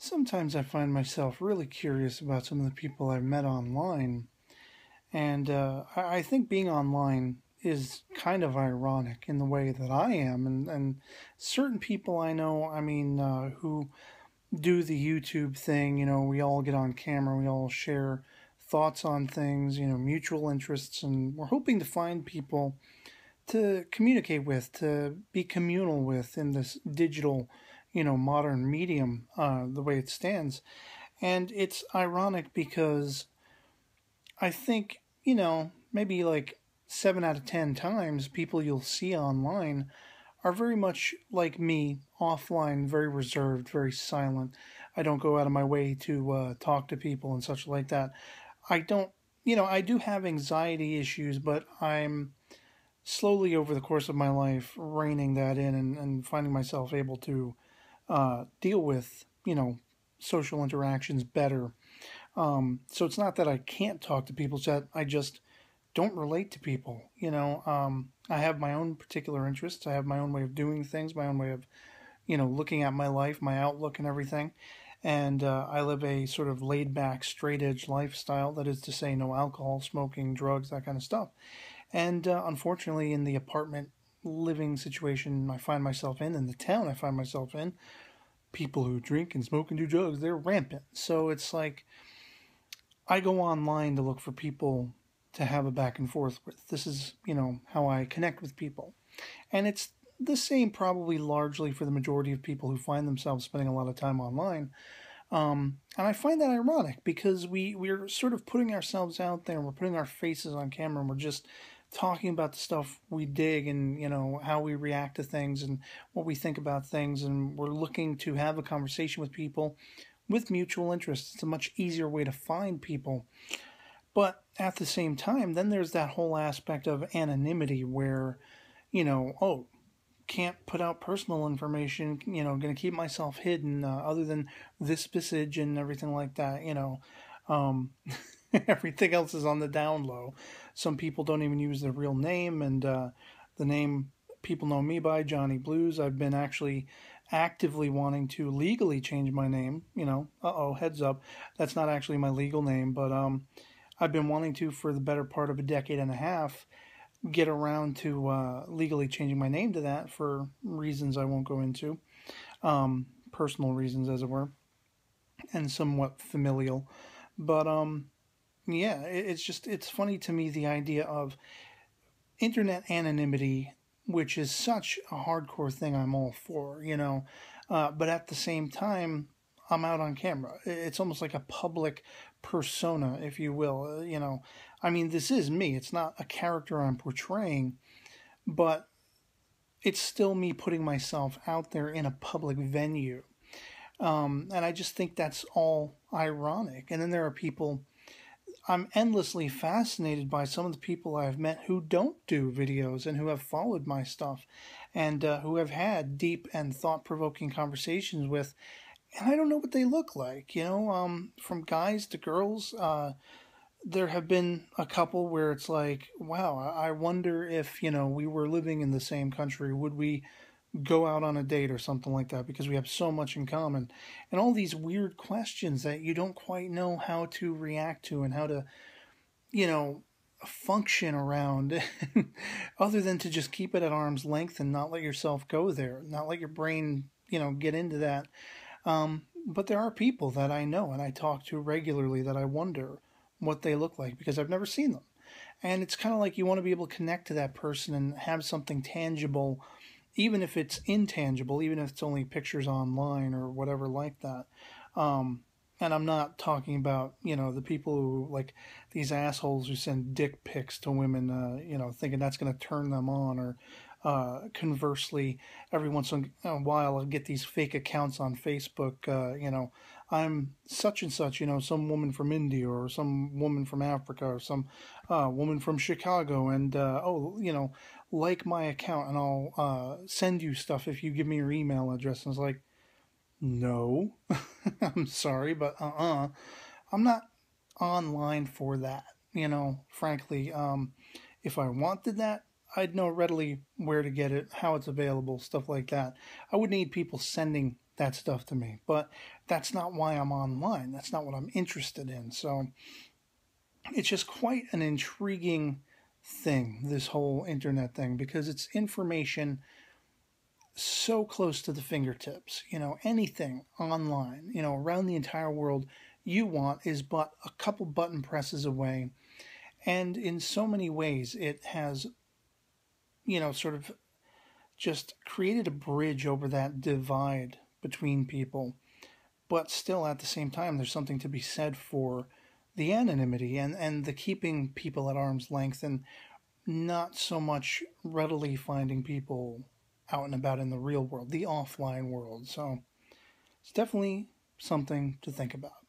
Sometimes I find myself really curious about some of the people I've met online, and I think being online is kind of ironic in the way that I am, and certain people I know, who do the YouTube thing. We all get on camera, we all share thoughts on things, mutual interests, and we're hoping to find people to communicate with, to be communal with in this digital, modern medium, the way it stands. And it's ironic because I think, maybe like 7 out of 10 times, people you'll see online are very much like me offline, very reserved, very silent. I don't go out of my way to talk to people and such like that. I don't, I do have anxiety issues, but I'm slowly over the course of my life reining that in and finding myself able to deal with, social interactions better. So it's not that I can't talk to people, it's that I just don't relate to people. I have my own particular interests. I have my own way of doing things, my own way of, looking at my life, my outlook, and everything. And I live a sort of laid back, straight edge lifestyle. That is to say, no alcohol, smoking, drugs, that kind of stuff. And unfortunately, in the apartment living situation I find myself in the town I find myself in, people who drink and smoke and do drugs, they're rampant. So it's like I go online to look for people to have a back and forth with. This is, how I connect with people. And it's the same probably largely for the majority of people who find themselves spending a lot of time online. And I find that ironic because we're sort of putting ourselves out there, we're putting our faces on camera, and we're just talking about the stuff we dig and, how we react to things and what we think about things. And we're looking to have a conversation with people with mutual interests. It's a much easier way to find people. But at the same time, then there's that whole aspect of anonymity where, oh, can't put out personal information, going to keep myself hidden other than this message and everything like that, everything else is on the down low. Some people don't even use their real name, and the name people know me by, Johnny Blues. I've been actually actively wanting to legally change my name, heads up. That's not actually my legal name, but I've been wanting to for the better part of a decade and a half get around to legally changing my name to that for reasons I won't go into, personal reasons as it were, and somewhat familial. But yeah, it's funny to me, the idea of internet anonymity, which is such a hardcore thing I'm all for, but at the same time, I'm out on camera. It's almost like a public persona, if you will. This is me. It's not a character I'm portraying, but it's still me putting myself out there in a public venue. And I just think that's all ironic. And then there are people, I'm endlessly fascinated by some of the people I've met who don't do videos and who have followed my stuff and who have had deep and thought-provoking conversations with, and I don't know what they look like, from guys to girls. There have been a couple where it's like, wow, I wonder if, we were living in the same country, would we go out on a date or something like that, because we have so much in common, and all these weird questions that you don't quite know how to react to and how to, function around other than to just keep it at arm's length and not let yourself go there, not let your brain, get into that. But there are people that I know and I talk to regularly that I wonder what they look like because I've never seen them. And it's kind of like you want to be able to connect to that person and have something tangible, even if it's intangible, even if it's only pictures online or whatever like that. And I'm not talking about, the people who, like, these assholes who send dick pics to women, thinking that's going to turn them on, or conversely, every once in a while I'll get these fake accounts on Facebook, I'm such and such, some woman from India or some woman from Africa or some woman from Chicago, and like my account and I'll send you stuff if you give me your email address. And it's like, no, I'm sorry, but I'm not online for that, frankly. If I wanted that, I'd know readily where to get it, how it's available, stuff like that. I would need people sending that stuff to me. But that's not why I'm online. That's not what I'm interested in. So it's just quite an intriguing thing, this whole internet thing, because it's information so close to the fingertips. Anything online, around the entire world you want is but a couple button presses away. And in so many ways, it has, sort of just created a bridge over that divide between people. But still, at the same time, there's something to be said for the anonymity and the keeping people at arm's length and not so much readily finding people out and about in the real world, the offline world. So it's definitely something to think about.